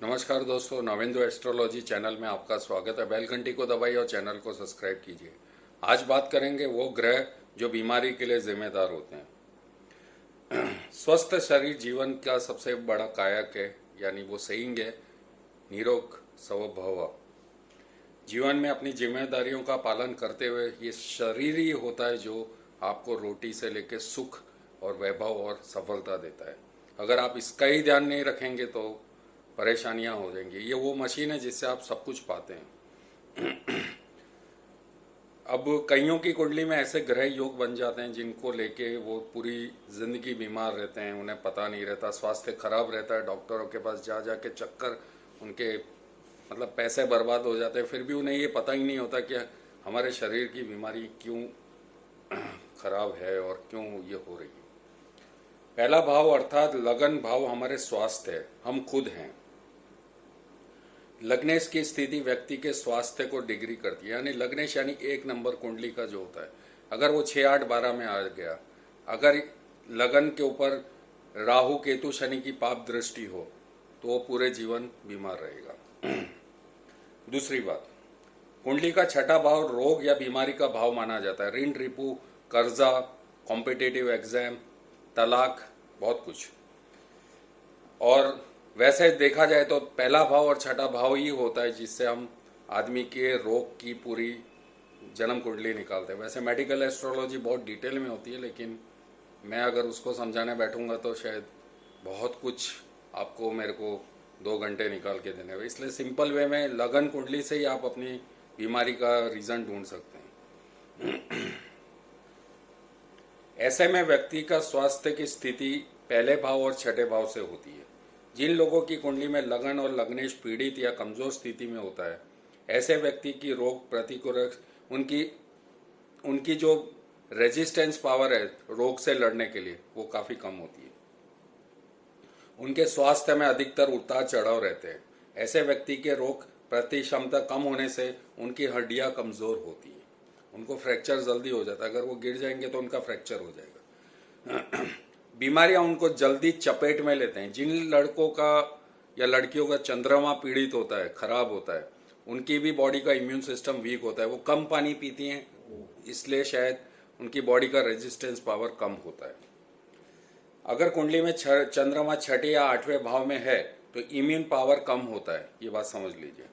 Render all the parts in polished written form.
नमस्कार दोस्तों, Navendra astrology channel में आपका स्वागत है। बेल घंटी को दबाइए और चैनल को सब्सक्राइब कीजिए। आज बात करेंगे वो ग्रह जो बीमारी के लिए जिम्मेदार होते हैं। स्वस्थ शरीर जीवन का सबसे बड़ा कायक है, यानी वो सेइंग है, निरोग स्व भव। जीवन में अपनी जिम्मेदारियों का पालन करते हुए ये शरीर ही होता है जो आपको रोटी से लेकर सुख और वैभव और सफलता देता है। अगर आप इसका ही ध्यान नहीं रखेंगे तो परेशानियां हो जाएंगी। ये वो मशीन है जिससे आप सब कुछ पाते हैं। अब कईयों की कुंडली में ऐसे ग्रह योग बन जाते हैं जिनको लेके वो पूरी जिंदगी बीमार रहते हैं, उन्हें पता नहीं रहता, स्वास्थ्य खराब रहता है, डॉक्टरों के पास जा जा के चक्कर, उनके मतलब पैसे बर्बाद हो जाते हैं, फिर भी उन्हें ये पता ही नहीं होता कि हमारे शरीर की बीमारी क्यों खराब है और क्यों ये हो रही है। पहला भाव अर्थात लगन भाव हमारे स्वास्थ्य है, हम खुद हैं। लग्नेश की स्थिति व्यक्ति के स्वास्थ्य को डिग्री करती है, यानी लग्नेश यानी 1 नंबर कुंडली का जो होता है। अगर वो 6, 8, 12 में आ गया, अगर लगन के ऊपर राहु केतु शनि की पाप दृष्टि हो तो वो पूरे जीवन बीमार रहेगा। दूसरी बात, कुंडली का छठा भाव रोग या बीमारी का भाव माना जाता है। ऋण, रिपू, कर्जा, कॉम्पिटिटिव एग्जाम, तलाक, बहुत कुछ। और वैसे देखा जाए तो पहला भाव और छठा भाव ही होता है जिससे हम आदमी के रोग की पूरी जन्म कुंडली निकालते हैं। वैसे मेडिकल एस्ट्रोलॉजी बहुत डिटेल में होती है, लेकिन मैं अगर उसको समझाने बैठूंगा तो शायद बहुत कुछ आपको मेरे को 2 घंटे निकाल के देने, इसलिए सिंपल वे में लगन कुंडली से ही आप अपनी बीमारी का रीज़न ढूंढ सकते हैं। ऐसे में व्यक्ति का स्वास्थ्य की स्थिति पहले भाव और छठे भाव से होती है। जिन लोगों की कुंडली में लगन और लग्नेश पीड़ित या कमजोर स्थिति में होता है, ऐसे व्यक्ति की रोग प्रतिरोधक उनकी उनकी जो रेजिस्टेंस पावर है रोग से लड़ने के लिए वो काफ़ी कम होती है। उनके स्वास्थ्य में अधिकतर उतार चढ़ाव रहते हैं। ऐसे व्यक्ति के रोग प्रति क्षमता कम होने से उनकी हड्डियां कमज़ोर होती हैं, उनको फ्रैक्चर जल्दी हो जाता है। अगर वो गिर जाएंगे तो उनका फ्रैक्चर हो जाएगा। बीमारियां उनको जल्दी चपेट में लेते हैं। जिन लड़कों का या लड़कियों का चंद्रमा पीड़ित होता है, खराब होता है, उनकी भी बॉडी का इम्यून सिस्टम वीक होता है, वो कम पानी पीती हैं, इसलिए शायद उनकी बॉडी का रेजिस्टेंस पावर कम होता है। अगर कुंडली में चंद्रमा छठे या 8वें भाव में है तो इम्यून पावर कम होता है, ये बात समझ लीजिए।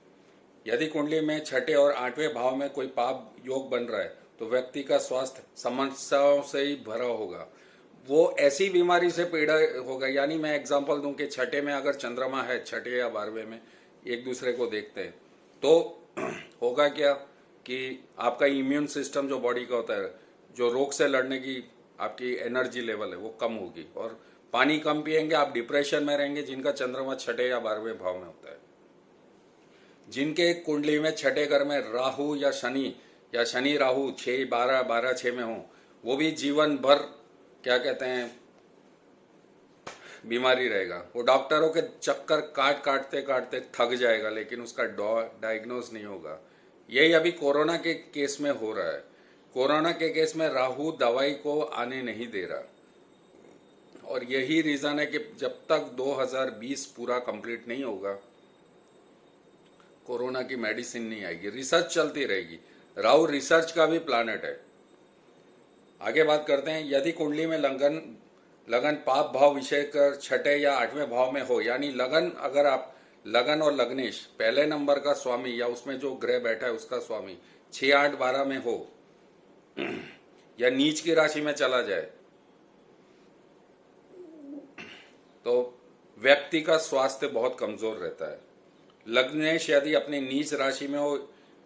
यदि कुंडली में छठे और 8वें भाव में कोई पाप योग बन रहा है तो व्यक्ति का स्वास्थ्य समस्याओं से ही भरा होगा, वो ऐसी बीमारी से पीड़ा होगा। यानी मैं एग्जांपल दूं कि छठे में अगर चंद्रमा है, छठे या 12वें में एक दूसरे को देखते हैं तो होगा क्या कि आपका इम्यून सिस्टम जो बॉडी का होता है, जो रोग से लड़ने की आपकी एनर्जी लेवल है वो कम होगी, और पानी कम पिएंगे, आप डिप्रेशन में रहेंगे। जिनका चंद्रमा छठे या 12वें भाव में होता है, जिनके कुंडली में छठे घर में राहु या शनि राहु 6, 12, 12, 6 में हो, वो भी जीवन भर क्या कहते हैं बीमारी रहेगा। वो डॉक्टरों के चक्कर काटते काटते थक जाएगा, लेकिन उसका डायग्नोज नहीं होगा। यही अभी कोरोना के केस में हो रहा है। कोरोना के केस में राहु दवाई को आने नहीं दे रहा, और यही रीज़न है कि जब तक 2020 पूरा कंप्लीट नहीं होगा कोरोना की मेडिसिन नहीं आएगी। रिसर्च चलती रहेगी। राहु रिसर्च का भी प्लानेट है। आगे बात करते हैं। यदि कुंडली में लगन पाप भाव विषय कर छठे या 8वें भाव में हो, यानी लगन, अगर आप लगन और लग्नेश पहले नंबर का स्वामी या उसमें जो ग्रह बैठा है उसका स्वामी 6, 8, 12 में हो या नीच की राशि में चला जाए तो व्यक्ति का स्वास्थ्य बहुत कमजोर रहता है। लग्नेश यदि अपनी नीच राशि में हो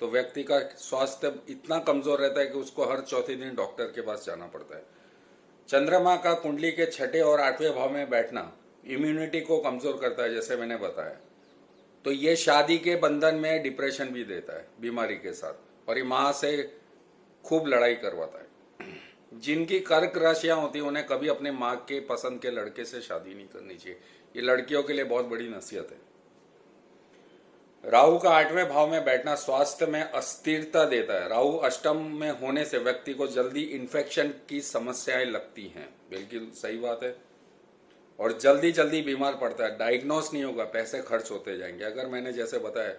तो व्यक्ति का स्वास्थ्य इतना कमजोर रहता है कि उसको हर चौथे दिन डॉक्टर के पास जाना पड़ता है। चंद्रमा का कुंडली के छठे और 8वें भाव में बैठना इम्यूनिटी को कमजोर करता है, जैसे मैंने बताया। तो ये शादी के बंधन में डिप्रेशन भी देता है बीमारी के साथ, और ये माँ से खूब लड़ाई करवाता है। जिनकी कर्क राशियां होती हैं उन्हें कभी अपने माँ के पसंद के लड़के से शादी नहीं करनी चाहिए। ये लड़कियों के लिए बहुत बड़ी नसीहत है। राहु का 8वें भाव में बैठना स्वास्थ्य में अस्थिरता देता है। राहु अष्टम में होने से व्यक्ति को जल्दी इन्फेक्शन की समस्याएं लगती हैं। बिल्कुल सही बात है। और जल्दी जल्दी बीमार पड़ता है, डायग्नोस नहीं होगा, पैसे खर्च होते जाएंगे। अगर मैंने जैसे बताया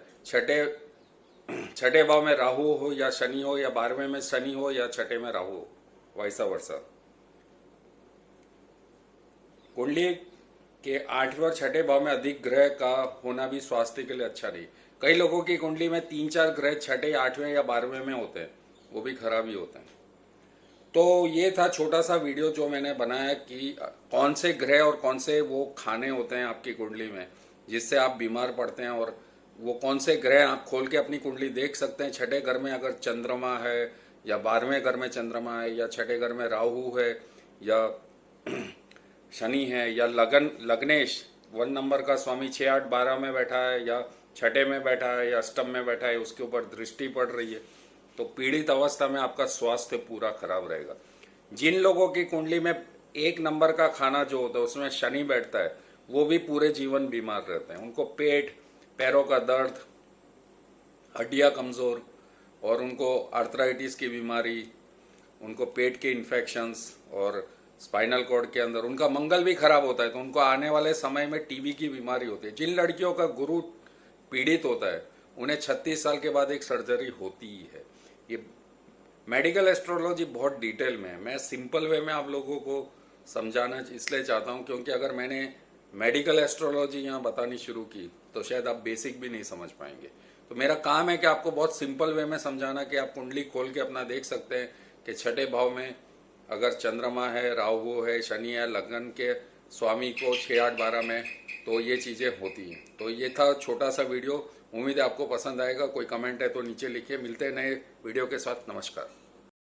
छठे भाव में राहु हो या शनि हो, या 12वें में शनि हो या छठे में राहु हो, वैसा वर्षा। कुंडली के 8वें और छठे भाव में अधिक ग्रह का होना भी स्वास्थ्य के लिए अच्छा नहीं। कई लोगों की कुंडली में 3-4 ग्रह छठे, 8वें या 12वें में होते हैं, वो भी खराब ही होते हैं। तो ये था छोटा सा वीडियो जो मैंने बनाया कि कौन से ग्रह और कौन से वो खाने होते हैं आपकी कुंडली में जिससे आप बीमार पड़ते हैं, और वो कौन से ग्रह आप खोल के अपनी कुंडली देख सकते हैं। छठे घर में अगर चंद्रमा है, या 12वें घर में चंद्रमा है, या छठे घर में राहु है, या शनि है, या लग्नेश 1 नंबर का स्वामी 6, 8, 12 में बैठा है, या छठे में बैठा है, या अष्टम में बैठा है, उसके ऊपर दृष्टि पड़ रही है, तो पीड़ित अवस्था में आपका स्वास्थ्य पूरा खराब रहेगा। जिन लोगों की कुंडली में 1 नंबर का खाना जो होता है उसमें शनि बैठता है, वो भी पूरे जीवन बीमार रहते हैं। उनको पेट, पैरों का दर्द, हड्डियां कमजोर, और उनको आर्थराइटिस की बीमारी, उनको पेट के इन्फेक्शंस, और स्पाइनल कॉर्ड के अंदर उनका मंगल भी खराब होता है, तो उनको आने वाले समय में टीबी की बीमारी होती है। जिन लड़कियों का गुरु पीड़ित होता है उन्हें 36 साल के बाद एक सर्जरी होती ही है। ये मेडिकल एस्ट्रोलॉजी बहुत डिटेल में है, मैं सिंपल वे में आप लोगों को समझाना इसलिए चाहता हूँ क्योंकि अगर मैंने मेडिकल एस्ट्रोलॉजी यहाँ बतानी शुरू की तो शायद आप बेसिक भी नहीं समझ पाएंगे। तो मेरा काम है कि आपको बहुत सिंपल वे में समझाना कि आप कुंडली खोल के अपना देख सकते हैं कि छठे भाव में अगर चंद्रमा है, राहु है, शनि है, लग्न के स्वामी को 6, 8, 12 में, तो ये चीज़ें होती हैं। तो ये था छोटा सा वीडियो, उम्मीद है आपको पसंद आएगा। कोई कमेंट है तो नीचे लिखिए। मिलते हैं नए वीडियो के साथ। नमस्कार।